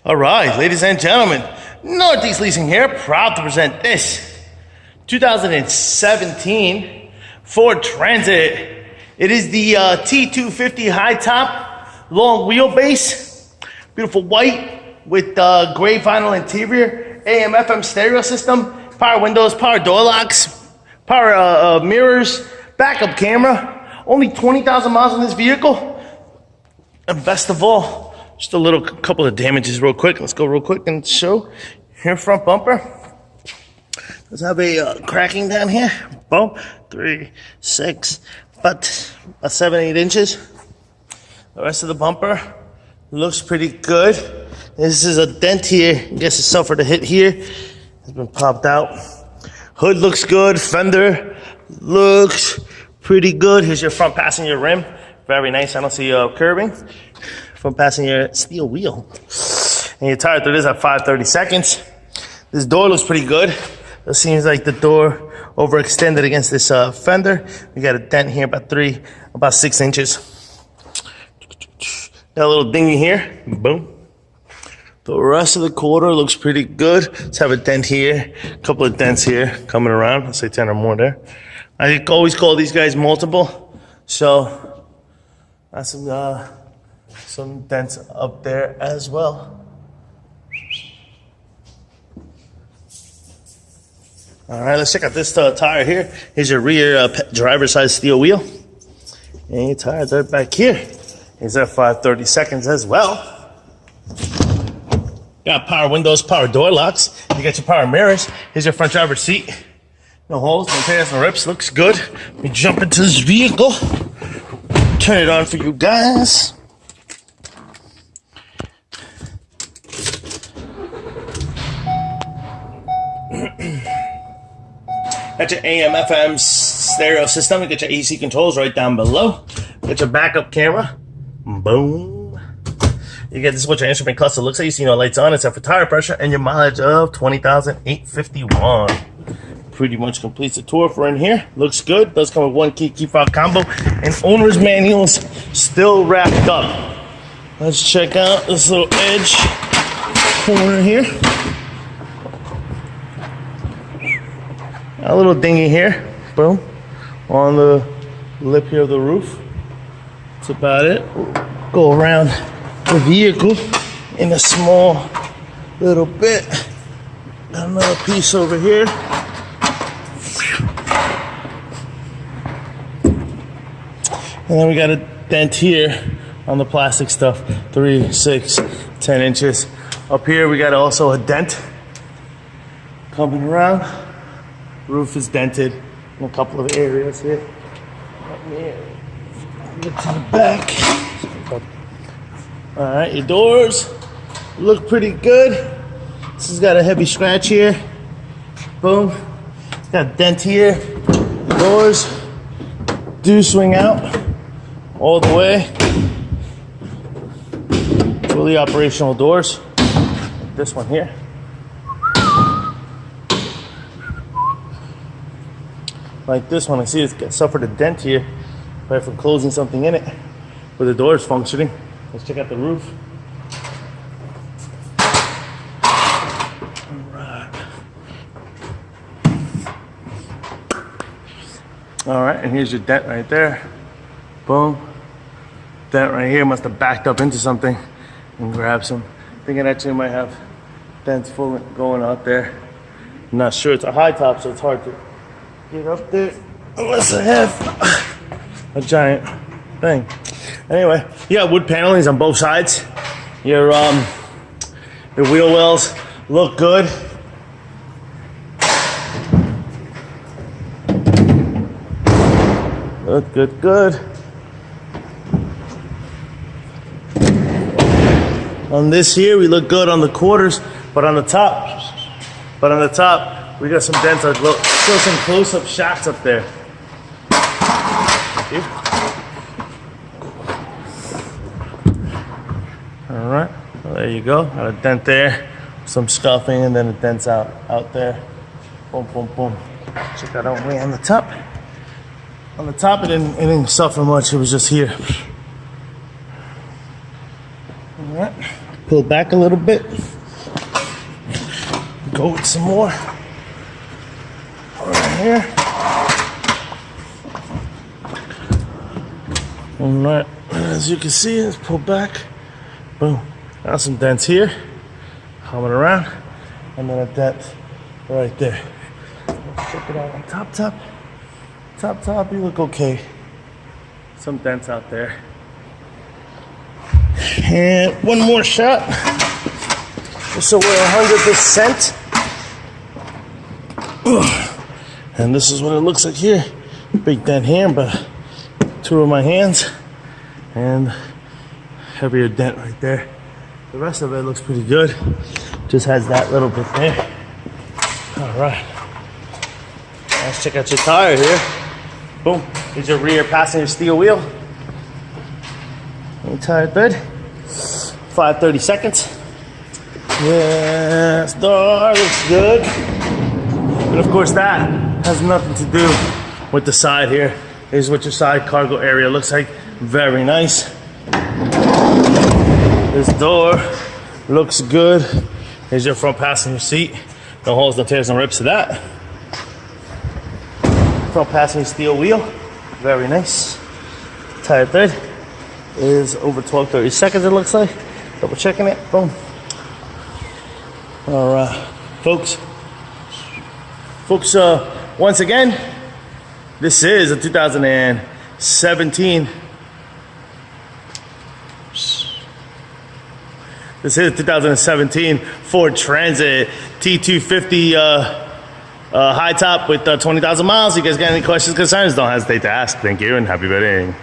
All right, ladies and gentlemen, Northeast Leasing here, proud to present this 2017 Ford Transit. It is the T-250 high top, long wheelbase, beautiful white with gray vinyl interior, AM FM stereo system, power windows, power door locks, power mirrors, backup camera, only 20,000 miles on this vehicle, and best of all, just a little couple of damages real quick. Let's go real quick and show here front bumper. Let's have a cracking down here. Boom, 3, 6, about 7-8 inches. The rest of the bumper looks pretty good. This is a dent here. I guess it suffered a hit here. It's been popped out. Hood looks good. Fender looks pretty good. Here's your front passenger rim. Very nice. I don't see curving. Front passenger steel wheel. And your tire through this at 5/32. This door looks pretty good. It seems like the door overextended against this fender. We got a dent here about 6 inches. Got a little dinghy here. Boom. The rest of the quarter looks pretty good. Let's have a dent here. A couple of dents here coming around. Let's say 10 or more there. I always call these guys multiple. So that's some dents up there as well. All right, let's check out this tire here. Here's your rear driver's side steel wheel. And your tires are back here. Here's at 5/32 as well. Got power windows, power door locks. You got your power mirrors. Here's your front driver's seat. No holes, no tears, no rips. Looks good. Let me jump into this vehicle. Turn it on for you guys. Got your AM FM stereo system. You got your AC controls right down below. Got your backup camera. Boom. You get this is what your instrument cluster looks like. You see no lights on except for tire pressure and your mileage of 20,851. Pretty much completes the tour for in here. Looks good. Does come with one key fob combo and owner's manuals still wrapped up. Let's check out this little edge corner here. A little dinghy here, boom, on the lip here of the roof. That's about it. Go around the vehicle in a small little bit. Got another piece over here. And then we got a dent here on the plastic stuff, 3, 6, 10 inches. Up here we got also a dent coming around. Roof is dented in a couple of areas here. Let me get to the back. All right, your doors look pretty good. This has got a heavy scratch here. Boom. Got a dent here. The doors do swing out all the way. Fully operational doors. Like this one here. Like this one, I see it's suffered a dent here, right from closing something in it, but the door is functioning. Let's check out the roof. All right. All right, and here's your dent right there. Boom. Dent right here must have backed up into something and grabbed some. Thinking actually might have dents full going out there. I'm not sure. It's a high top, so it's hard to get up there unless I have a giant thing. Anyway, you got wood panelings on both sides. Your wheel wells look good. Good. On this here, we look good on the quarters, but on the top, we got some dents. I'll show some close-up shots up there. All right, well, there you go. Got a dent there, some scuffing, and then it dents out there. Boom, boom, boom. Check that out way on the top. On the top, it didn't suffer much. It was just here. All right, pull back a little bit. Go with some more. Right here. All right, as you can see, let's pull back. Boom. Now some dents here. Coming around. And then a dent right there. Let's check it out on top. Top, you look okay. Some dents out there. And one more shot. Just so we're 100%. And this is what it looks like here. Big dent here, but two of my hands. And heavier dent right there. The rest of it looks pretty good. Just has that little bit there. All right. Let's check out your tire here. Boom. Here's your rear passenger steel wheel. Tire good. 5 seconds. Yes, door looks good. And of course that has nothing to do with the side here. Here's what your side cargo area looks like. Very nice. This door looks good. Here's your front passenger seat. No holes, no tears, no rips to that. Front passenger steel wheel. Very nice. Tire thread is over 30 seconds it looks like. Double checking it. Boom. All right, folks, once again, this is a 2017. This is a 2017 Ford Transit T-250 high top with 20,000 miles. You guys got any questions, concerns? Don't hesitate to ask. Thank you and happy bidding.